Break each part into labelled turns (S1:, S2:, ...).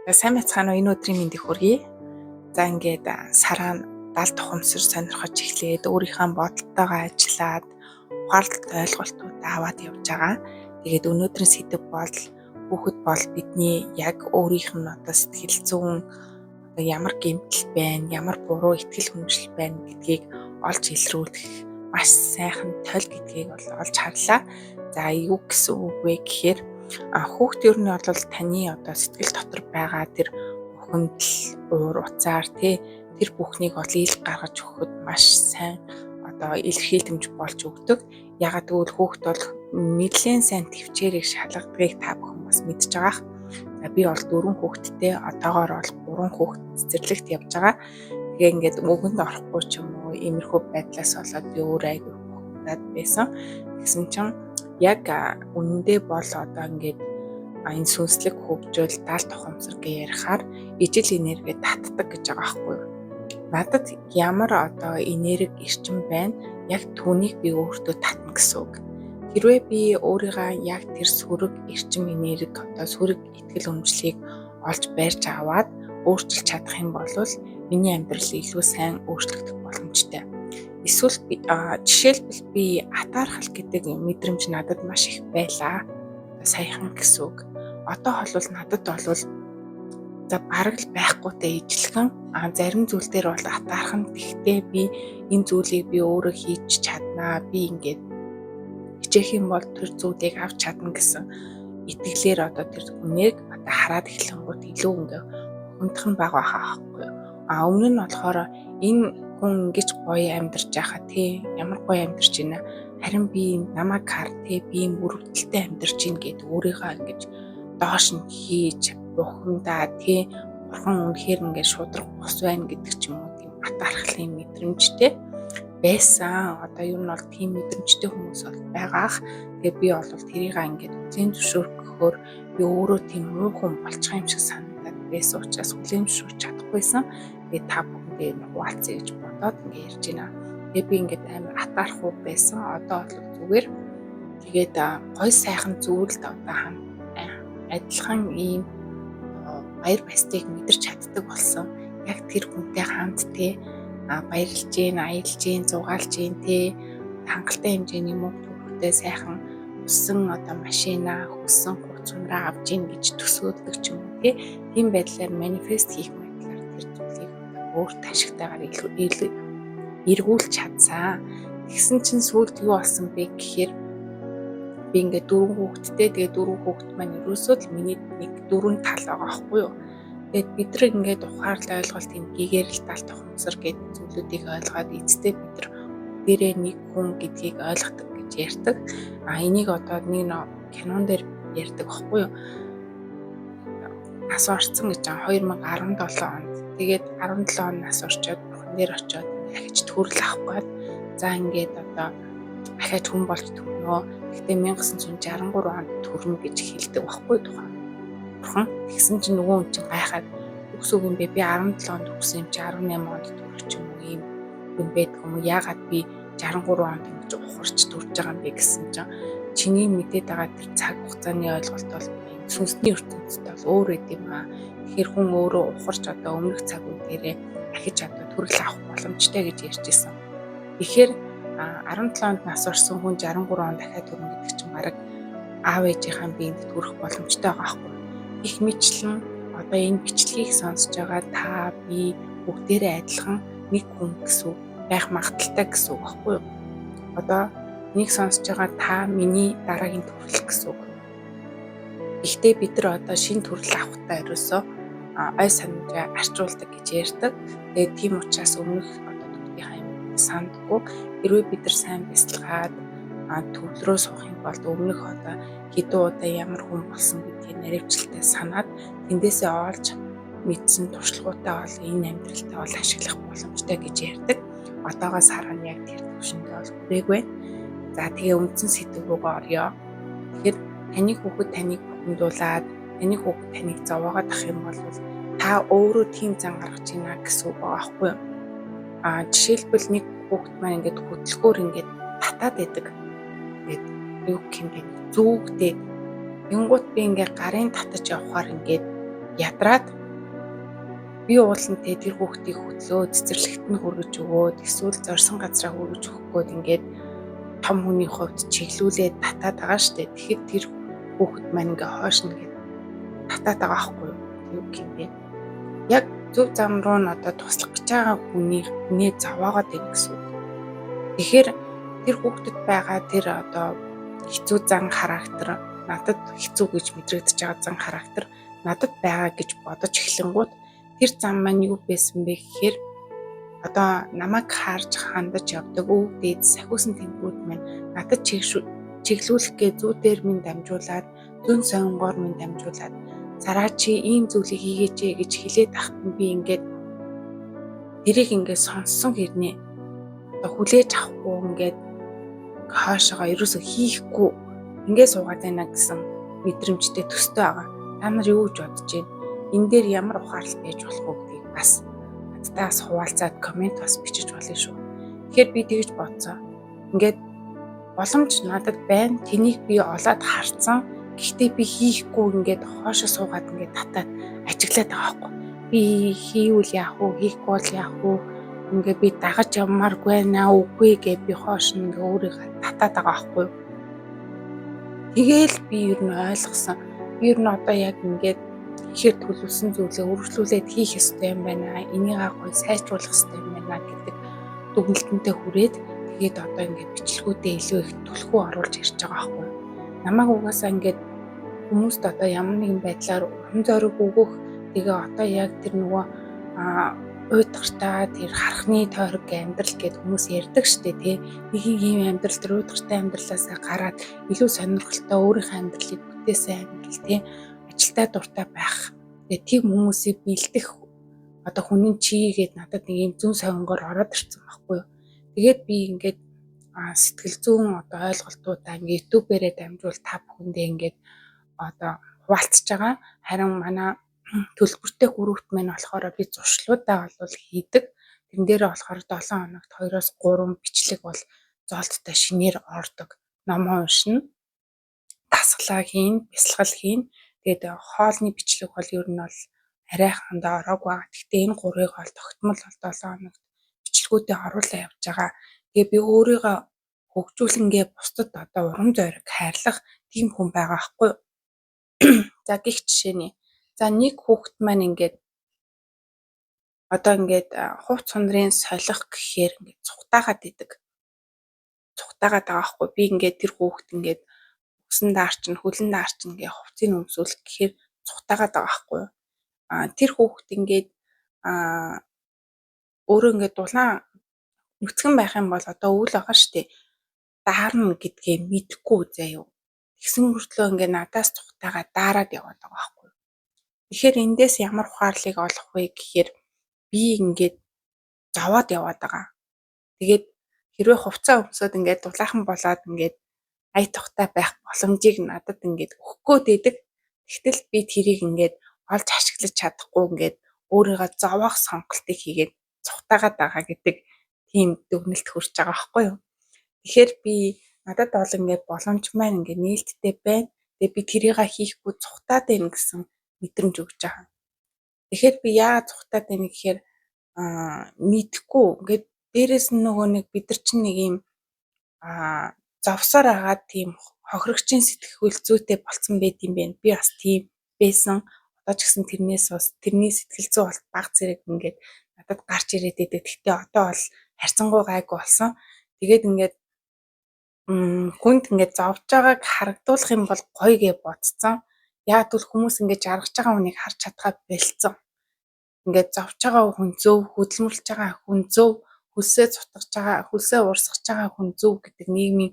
S1: Сайн мэцхан энэ өдрийн мэндийг хүргэе. За ингээд сараа 70 тухамсар сонирхож эхлээд өөрийнхөө бодолтойгоо ажиллаад ухаарлалт ойлголтуудаа аваад явж байгаа. Тэгээд өнөөдрийн сэдэв бол хүүхэд бол бидний яг өөрийнх нь одоо сэтгэл зүйн одоо ямар гэмтэл байна, ямар буруу итгэл хүндрэл байна гэдгийг олж илрүүлэх маш сайхан тойл гэдгийг бол олж харлаа. За юу гэсэн үг вэ гэхээр хүүхд ер нь бол таны одоо сэтгэл дотор байгаа тэр бухимдал, уур уцаар тэр бүхнийг бол ил гаргаж өгөхөд маш сайн одоо илэрхийлэмж болж өгдөг. Ягаад гэвэл хүүхд бол нэлээд сайн төвчээрийг шалгадгийг та бүхэн бас мэдж байгаах. За би бол 4 хүүхэдтэй, одоогоор бол 3 хүүхэд цэцэрлэгт явж байгаа. Тэгээ ингээд мөгөнд орохгүй ч юм уу иймэрхүү байдлаас болоод би өөр айгүй бухимдаад байсан. Тэгсэн чинь яг үнэндээ бол одоо ингээд энэ сүнслэг хөгжөөл 70 тухамсар гэж ярихаар ижил энерги татдаг гэж байгаа байхгүй юу? Надад ямар одоо энерги эрчим байна, яг түүнийг би өөртөө татна гэсэн үг. Хэрвээ би өөрийгөө яг тэр сөрөг эрчим энерги одоо сөрөг итгэл үнэмшлийг олж барьж аваад өөрчилж чадах юм бол миний амьдрал илүү сайн өөрчлөгдөх боломжтой. Эсвэл жишээлбэл би атаархал гэдэг мэдрэмж надад маш их байлаа. Саяхан гэсэн үг. Одоо бол надад бол за бараг л байхгүйтэй ижилхэн зарим зүйл дээр бол атаархан. Тэгтээ би энэ зүйлийг би өөрөө хийж чаднаа. Би ингээд хичээх юм бол тэр зүйлийг авч чадна гэсэн итгэлээр одоо тэр хүнийг одоо хараад эхлэнгүүт илүү ингээ хүндхэн бага байхгүй юу? Өмнө нь болохоор энэ хүн ингэж гоё амьдарч байхаа ямар гоё амьдарч байна. Харин би намайг хар би мөрөвдөлтэй амьдарч ийн гэд өөрийгөө ингэж доош нь хийж бухимдаа бурхан үнэхээр ингээд шудраг бус байна гэдэг ч юм уу тийм атаархлын мэдрэмжтэй байсан. Одоо ер нь бол тийм мэдрэмжтэй хүмүүс бол байгаах. Тэгээ би бол тэрийг ингээд үзэн зөвшөөрөхөөр би өөрөө тийм муу хүн болчих юм шиг санагдаад байсан учраас хүлээн зөвшөөрч чадахгүйсэн. Тэгээ та бүхэндээ хуваалцъя гэж бодоод ингээд ярьж байна. Тэгээ би ингээд амар атаархуу байсан. Одоо бол зүгээр тэгээд гой сайхан зүйлд одоо адилхан ийм баяр баясгалыг мэдэрч чаддаг болсон. Яг тэр хүнтэй хамт баярлж гин, аялж гин, зугаалж гин хангалттай хэмжээний мөнгө төгрөгтэй сайхан өссөн одоо машина, өссөн хуц ундраа авж гин гэж төсөөлдөг ч юм уу тийм байдлаар манифест хийх байдлаар тэр зүйлийг өөрт ашигтайгаар эргүүлж чадсан. Тэгсэн чинь сүүлд юу болсон бэ гэхээр би ингээд 4 хүүхэдтэй тэгээ 4 хүүхэд маань ерөөсөө л миний нэг 4 тал байгаа байхгүй юу. Тэгээд бид нар ингээд ухаарлаа ойлголт юм гэгэрэл 70 тухамсар гэдэг зүйлүүдийг ойлгоод эцэстээ бид нар дээрээ нэг хүн гэдгийг ойлгодог гэж ярьдаг. Энийг одоо нэг кинон дээр ярьдаг байхгүй юу. Нас орсон гэж 2017 онд. Тэгээд 17 он нас орчоод бурхан дээр очиод дахиж төрөл авах гээд за ингээд одоо дахиад хүн болж төрнөө. Гэхдээ 1963 онд төрнө гэж хэлдэг байхгүй тухайн бурхан. Тэгсэн чинь нөгөө хүн чинь гайхаад үгсүг юм бэ? Би 17 онд өгсөн юм чи 18 онд төрөх ч юм уу ийм юм байдаг юм уу? Яагаад би 63 онд ингэж ухарч төрж байгаа юм бэ гэсэн чинь чиний мэдээд байгаа тэр цаг хугацааны ойлголт бол сүнсний ертөнцид бол өөр үт юм аа. Тэгэхээр хүн өөрөө ухарч одоо өмнөх цаг үе дээрээ дахиж одоо төрөл авах боломжтой гэж ярьж ирсэн. Тэгэхээр 17 онд нас орсон хүн 63 онд дахиад төрнө гэдэг чинь бараг аав ээжийнхээ биед төрөх боломжтой байгаа байхгүй. Их мэтлэн одоо энэ бичлэгийг сонсож байгаа та би бүгдээрээ адилхан нэг хүн гэсэн байх магадaltaй гэсэн үг байхгүй юу? Одоо энийг сонсож байгаа та миний дараагийн төрөл гэсэн үг. Гэхдээ бид нар одоо шинэ төрөл авахтаа ерөөсөө ой санамжаа арчуулдаг гэж ярьдаг. Тэгээд тийм учраас өмнөх одоо төрөлийнхаа юм сандгүй. Хэрвээ бид нар сайн бясалгаад төвлөрөө суух юм бол өмнөх одоо хэдэн удаа ямар хүн болсон гэдгийг наривчлалтай санаад тэндээсээ олж мэдсэн туршлагуудаа бол энэ амьдралтаа бол ашиглах боломжтой гэж ярьдаг. Одоогоос хараад яг тэр төвшөндөө бол хүрээгүй. За тэгээ үндсэн сэдв рүүгээ орё. Тэгэхээр таны хүүхэд таныг бухимдуулаад, таны хүүхэд таныг зовоогоод ах юм бол та өөрөө тийм зан гаргаж гинэ гэсэн үг байгаа байхгүй юу? Жишээлбэл нэг хүүхэд маань ингээд хөдөлгөөр ингээд татаад байдаг. Ингээд юу юм бэ? Зүгдээд Тэнгуут би ингээ гарын татаж явахаар ингээд ядраад би уулантэй тэр хүүхдийг хөтлөө цэцэрлэгт нь хүргэж өгөөд эсвэл зорьсон газараа хүргэж өгөхгүйд ингээд том хүний хувьд чиглүүлээд татаад байгаа штэ. Тэгэхэд тэр хүүхэд маань ингээ хойш нь татаад байгаа байхгүй юу гэмээр. Яг зөв зам руу нь одоо туслах гэж байгаа хүнээ зовоогоод байна гэсэн үг. Тэгэхээр тэр хүүхдэд байгаа тэр одоо хэцүү зан характер, надад хэцүү гэж мэдрэгдэж байгаа зан характер надад байгаа гэж бодож эхлэнгүүт тэр зам маань юу байсан бэ гэхээр одоо намайг харж хандаж явдаг өвөг дээд сахиусан тэнгэрүүд маань надад чиглүүлэхгээ зүүдээр минь дамжуулаад зүүн сонгоор минь дамжуулаад зараа чи ийм зүйлийг хийгээч гэж хэлээд ахтан би ингээд тэрийг ингээд сонссон хэрнээ одоо хүлээж авахгүй ингээд хаашаага ерөөсө хийхгүй ингээд суугаад байна гэсэн мэдрэмжтэй төстэй байгаа. Та нар юу гэж бодож байна? Энэ дээр ямар ухаалал байж болох вэ гэдгийг бас надтай хуваалцаад коммент бас бичиж болно шүү. Тэгэхээр би тэгж бодсон. Ингээд боломж надад байна. Тэнийг би олоод харцсан. Гэхдээ би хийхгүй ингээд хоошоо суугаад ингээд татаад ажиглаад байгаа байхгүй. Би хийвэл яах вэ? Хийхгүй бол яах вэ? Ингээд би дагаж явмааргүй байна үгүй гэж би хоош нь ингээд өөрийгөө татаад байгаа байхгүй. Тэгээл би ер нь ойлгосон. Би ер нь одоо яг ингээд ихээр төлөвлөсөн зүйлээ үргэлжлүүлээд хийх ёстой юм байна. Энийг гоё сайжруулах ёстой юм байна гэдэг дүгнэлтэнтэй хүрээд тэгээд одоо ингээд бичлэгүүдээ илүү их төлхөө оруулж ирж байгаа байхгүй. Намайг угаасаа ингээд хүмүүст одоо ямар нэгэн байдлаар урам зориг өгөх тэгээ одоо яг тэр нөгөө уйдгартай тэр харахны тойрог амьдрал гэд хүмүүс ярьдаг штэ тий. Нэг ийм амьдрал тэр уйдгартай амьдралаасаа гараад илүү сонирхолтой өөрийнхөө амьдралыг бүтээсэн амьдрал тий. Ажилтай дуртай байх. Тэгээ тийм хүмүүсийг бэлдэх одоо хүний чигээд надад нэг юм зүүн совингоор ороод ирсэн байхгүй юу. Тэгээд би ингээд сэтгэл зүйн одоо ойлголтуудаа ингээд YouTube-ээрээ дамжуул та бүхэндээ ингээд одоо хуваалцж байгаа. Харин манай төлбөртэй группт маань болохоор би зуршлуудаа бол хийдэг. Тэн дээрээ болохоор 7 хоногт 2-оос 3 бичлэг бол зоолттой шинээр ордог. Ном уншина, дасгалаа хийн, бясалгал хийн. Тэгээд хоолны бичлэг бол ер нь бол арайхандаа ороогүй байгаа. Гэхдээ энэ гурыг бол тогтмол бол 7 хоногт бичлэгүүдээ оруулаа явж байгаа. Тэгээ би өөрийгөө хөгжүүлэнгээ бусдад одоо урам зориг хайрлах тийм хүн байгаа байхгүй. За гих жишээний. За нэг хүүхэд маань ингээд одоо ингээд хувц хондрын солих гэхээр ингээд цухтаагаад идэг. Цухтаагаад байгаа байхгүй. Би ингээд тэр хүүхэд ингээд өсөн даарчин, хөлн даарчин гээ хувцыг өмсүүлэх гэхээр цухтаагаад байгаа байхгүй. Тэр хүүхэд ингээд өөрөө ингээд дулаан нүцгэн байх юм бол одоо өвөл байгаа штэ. Даарна гэдгээ мэдэхгүй заяа. Тэгсэн мөртлөө ингээд надаас цухтаагаад даарад яваад байгаа байхгүй. Тэгэхээр эндээс ямар ухаарлыг олох вэ гэхээр би ингээд зовоод яваад байгаа. Тэгээд хэрвээ хувцас өмсөд ингээд дулаахан болоод ингээд ая тухтай байх боломжийг надад ингээд өгөх гээд байдаг. Тэгтэл би тэрийг ингээд олж ашиглаж чадахгүй ингээд өөрийгөө зовоох сонголтыг хийгээд цухтаагаад байгаа гэдэг тийм дүгнэлт хүрч байгаа байхгүй юу. Тэгэхээр би надад бол ингээд боломж маань ингээд нээлттэй байна. Тэгээд би тэрийг хийхгүй цухтаад байна гэсэн мэдрэмж өгч байгаа. Тэгэхээр би яагаад цухтаад байна гэхээр мэдхгүй ингээд дээрэс нь нөгөө нэг бид нар чинь нэг юм зовсоор агаад тийм хохирогчийн сэтгэхүйл зүйтэй болцсон байт юм байна. Би бас тийм байсан. Одоо ч гэсэн тэрний сэтгэл зүй бол баг зэрэг ингээд надад гарч ирээд байдаг. Гэхдээ одоо бол харьцангуй гайгүй болсон. Тэгээд ингээд хүнд ингээд зовж байгааг харагдуулах юм бол гоё гэж бодцсон. Яг л хүмүүс ингээд жаргаж байгаа хүнийг харж чадхаа болцсон. Ингээд зовж байгаа хүн зөв, хөдөлмөрлж байгаа хүн зөв, хөлсөө цутгаж байгаа, хөлсөө урсгаж байгаа хүн зөв гэдэг нийгмийн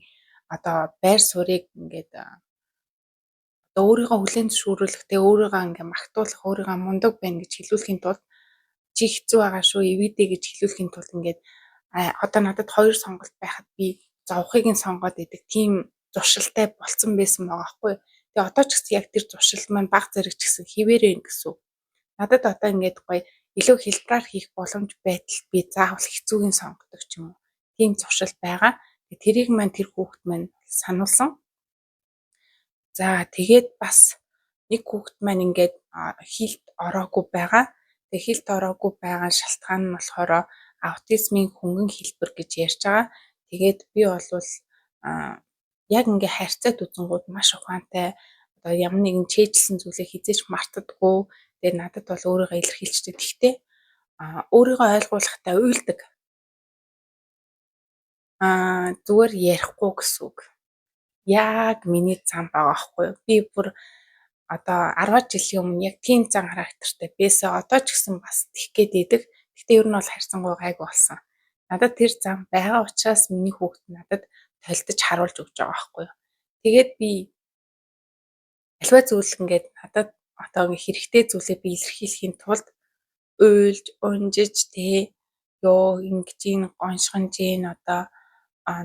S1: одоо байр суурийг ингээд одоо өөрийгөө хүлээн зөвшөөрүүлэхдээ өөрийгөө ингээд магтуулах, өөрийгөө мундаг байна гэж хэлүүлэхийн тулд чи хэцүү байгаа шүү, эвэдээ гэж хэлүүлэхийн тулд ингээд одоо надад 2 сонголт байхад би зовхыг нь сонгоод идэг тийм зуршилтай болцсон байсан байгаа байхгүй. Тэгээ одоо ч гэсэн яг тэр зуршилт маань баг зэрэг ч гэсэн хിവэрэ гэсэн. Надад одоо ингээд гоё илүү хэлбэраар хийх боломж байтал би заавал хэцүүгийн сонгодог ч юм уу. Тийм зуршил байгаа. Тэрийг маань тэр хүүхэд маань сануулсан. За тэгээд бас нэг хүүхэд маань ингээд хилд ороогүй байгаа. тэг хэлт ороогүй байгаа шалтгаан нь болохоор аутизмын хөнгөн хэлбэр гэж ярьж байгаа. Тэгээд би болвол яг ингээ харьцаад үзэнгууд маш ухаантай одоо ямар нэгэн чийдэлсэн зүйлээ хизээч мартдаггүй. Тэгээд надад бол өөрийгөө илэрхийлжтэй. Гэхдээ өөрийгөө ойлгуулахдаа уйлдаг. Зүгээр ярихгүй гэсэн үг. Яг миний зам байгаа байхгүй юу? Би бүр одоо 10 жилийн өмнө яг тийм зан характертай байсан. Одоо ч гэсэн бас тэх гээд идэг. Гэхдээ ер нь бол харьцангуй гайгүй болсон. Надад тэр зам байгаа учраас миний хүүхэд надад толдож харуулж өгч байгаа байхгүй юу? Тэгээд би альва зүйл ингээд надад одоо хэрэгтэй зүйлээ би илэрхийлэхийн тулд уйлж, унжиж ёо ингэж ин гоншгонж ин одоо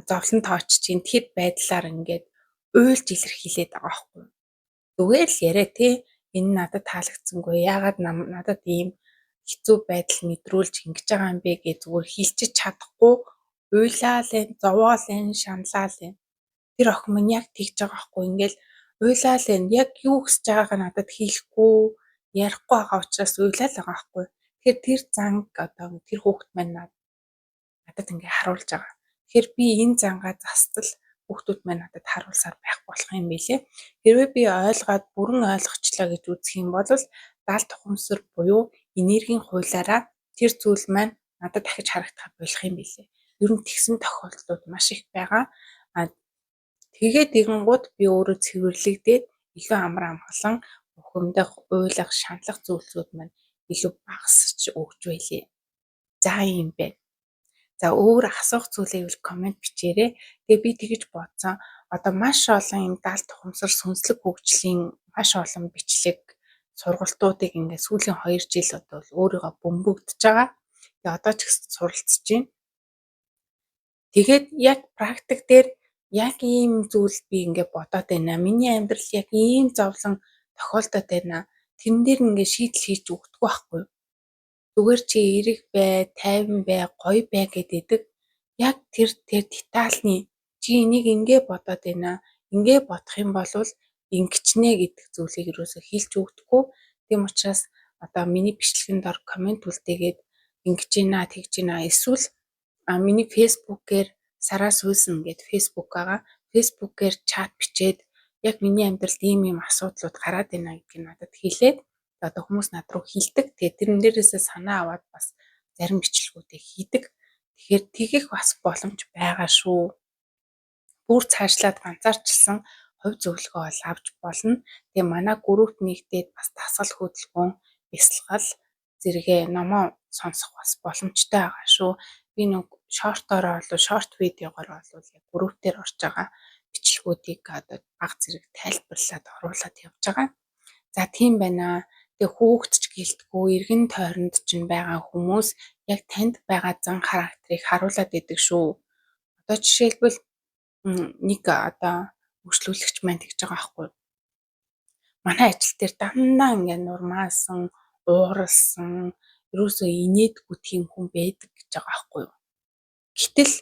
S1: зовлон тоочж ин тэр байдлаар ингээд уйлж илэрхийлээд байгаа байхгүй юу? Зүгээр л яриа энэ надад таалагдсангүй. Яагаад надад ийм хэцүү байдал мэдрүүлж ингэж байгаа юм бэ гэж зүгээр хэлчих чадахгүй уйлаа л энэ, зовоо л энэ, шаналаа л энэ. Тэр охин минь яг тэгж байгаа байхгүй ингээл уйлаа л энэ. Яг юу хүсэж байгааг надад хэлэхгүй, ярихгүй байгаа учраас уйлаа л байгаа байхгүй. Тэгэхээр тэр занг одоо тэр хүүхэд маань надад ингээ харуулж байгаа. Тэгэхээр би энэ зангаа застал хүүхдүүд маань надад харуулсаар байх болох юм билээ. Хэрвээ би ойлгоод бүрэн ойлгочлоо гэж үзэх юм бол даалт ухамсар буюу энергийн хуулиараа тэр зүйл маань надад дахиж харагдах болох юм билээ. Ер нь тэгсэн тохиолдлууд маш их байгаа. Тэгээд тэгэнгუთ би өөрөө цэвэрлэгдээд илүү амар амгалан ухамдах, уйлах, шаналх зүйлсүүд маань илүү багасч өгч байлээ. За юм бэ. За өөр асуух зүйлээ ивэл комент бичээрэй. Тэгээ би тэгэж бодсон. Одоо маш олон юм даалт ухамсар сүнслэг хөгжлийн маш олон бичлэг сургалтуудыг ингээд сүүлийн 2 жил одоо өөрийгөө бөмбөгдөж байгаа. Тэгээ одоо ч гэсэн суралцж байна. Тэгээд яг практик дээр яг ийм зүйл би ингээд бодоод байна. Миний амьдрал яг ийм зовлон тохиолдоод байна. Тэрэн дээр ингээд шийдэл хийж өгдөг байхгүй юу? Зүгээр чи эрэг бай, тайван бай, гоё бай гэдэг. Яг тэр детальны чи энийг ингээ бодоод байна. Ингээ бодох юм бол ингэчнэ гэдэг зүйлийг юусоо хэлж өгдөггүй. Тийм учраас одоо миний бичлэгэнд ор комент үлдээгээд ингэж ийна, тэгж ийна. Эсвэл миний фэйсбүүкээр Сараа Сүйсэн гэдэг фэйсбүүк байгаа. Фэйсбүүкээр чат бичээд яг миний амьдралд ийм асуудлууд гараад байна гэдгийг надад хэлээд одоо хүмүүс над руу хэлдэг. Тэгээд тэрэн дээрээсээ санаа аваад бас зарим бичлэгүүдийг хийдэг. Тэгэхээр тэгэх бас боломж байгаа шүү. Бүр цаашлаад ганцаарчилсан хувь зөвлөгөө бол авч болно. Тэгээ манай групп нэгдээд бас дасгал хөдөлгөөн, бясалгал зэрэгээ номоо сонсох бас боломжтой байгаа шүү. Би нэг шорт видеогоор бол яг групп дээр орж байгаа бичлэгүүдийг одоо баг зэрэг тайлбарлаад оруулаад явж байгаа. За тийм байна. Тэгээ хүүхэд ч гэлтгүй эргэн тойронд чинь байгаа хүмүүс яг танд байгаа зан характерыг харуулад идэг шүү. Одоо жишээлбэл нэг одоо үйлчлүүлэгч маань тэгж байгаа байхгүй юу? Манай ажил дээр дандаа ингээд нурмаасан, ууралсан, ерөөсөө инээдгүй тийм хүн байдаг гэж байгаа байхгүй юу? Гэтэл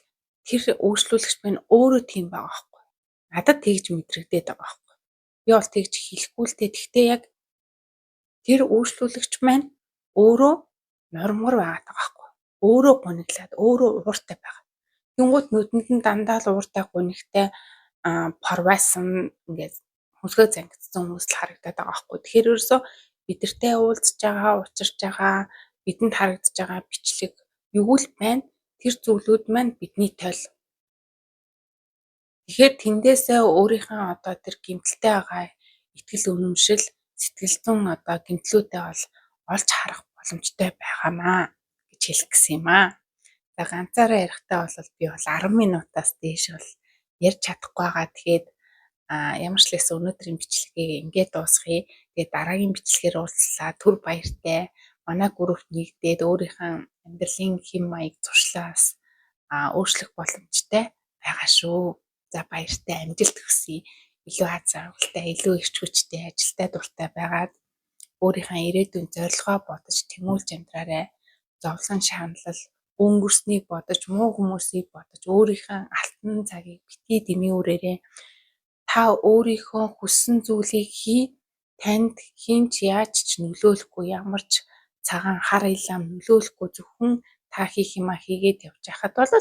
S1: тэр үйлчлүүлэгч маань өөрөө тийм байгаа байхгүй юу? Надад тэгж мэдрэгдээд байгаа байхгүй юу? Би бол тэгж хэлэхгүй л дээ. Гэхдээ яг тэр үйлчлүүлэгч маань өөрөө нурмгар байгаад байгаа байхгүй юу? Өөрөө гуниглаад, өөрөө ууртай байгаа. Тэнгууд нүдэнд нь дандаа л ууртай гунигтай парвайсан ингээд хөсгөө зангидсан хүмүүс л харагдаад байгаа байхгүй. Тэгэхээр ерөөсөө бидэртэй уулзж байгаа, учирч байгаа, бидэнд харагдаж байгаа бичлэг юу л байна? Тэр зүйлүүд маань бидний тойл. Тэгэхээр тэндээсээ өөрийнхөө одоо тэр гэмтэлтэй байгаа итгэл үнэмшил, сэтгэл зүйн одоо гэмтлүүдээ бол олж харах боломжтой байгаамаа гэж хэлэх гэсэн юм аа. За ганцаараа ярихтаа бол би бол 10 минутаас дээш бол ярьж чадахгүй байгаа. Тэгээд ямар ч лээс өнөөдрийн бичлэгийг ингээд дуусгая. Тэгээд дараагийн бичлэгээр уулзлаа. Түр баяртай. Манай групп нэгдээд өөрийнхөө амьдралын хэм маяг зуршлаас өөрчлөх боломжтой байгаа шүү. За баяртай амжилт хүсье. Илүү аз жаргалтай, илүү эрч хүчтэй, ажилдаа дуртай байгаад өөрийнхөө ирээдүйн зорилгоо бодож тэмүүлж амьдраарай. Зовлон шаналл өнгөрснийг бодож, муу хүмүүсийг бодож, өөрийнхөө алтан цагийг битгий дэмий үрээрэй. Та өөрийнхөө хүссэн зүйлийг хий. Танд хинч яаж ч нөлөөлөхгүй, ямар ч цагаан хар илам нөлөөлөхгүй зөвхөн та хийх юмаа хийгээд явж байхад бол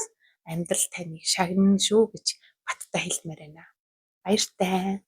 S1: амьдрал таныг шагнана шүү гэж баттай хэлмээр байна. Баяртай.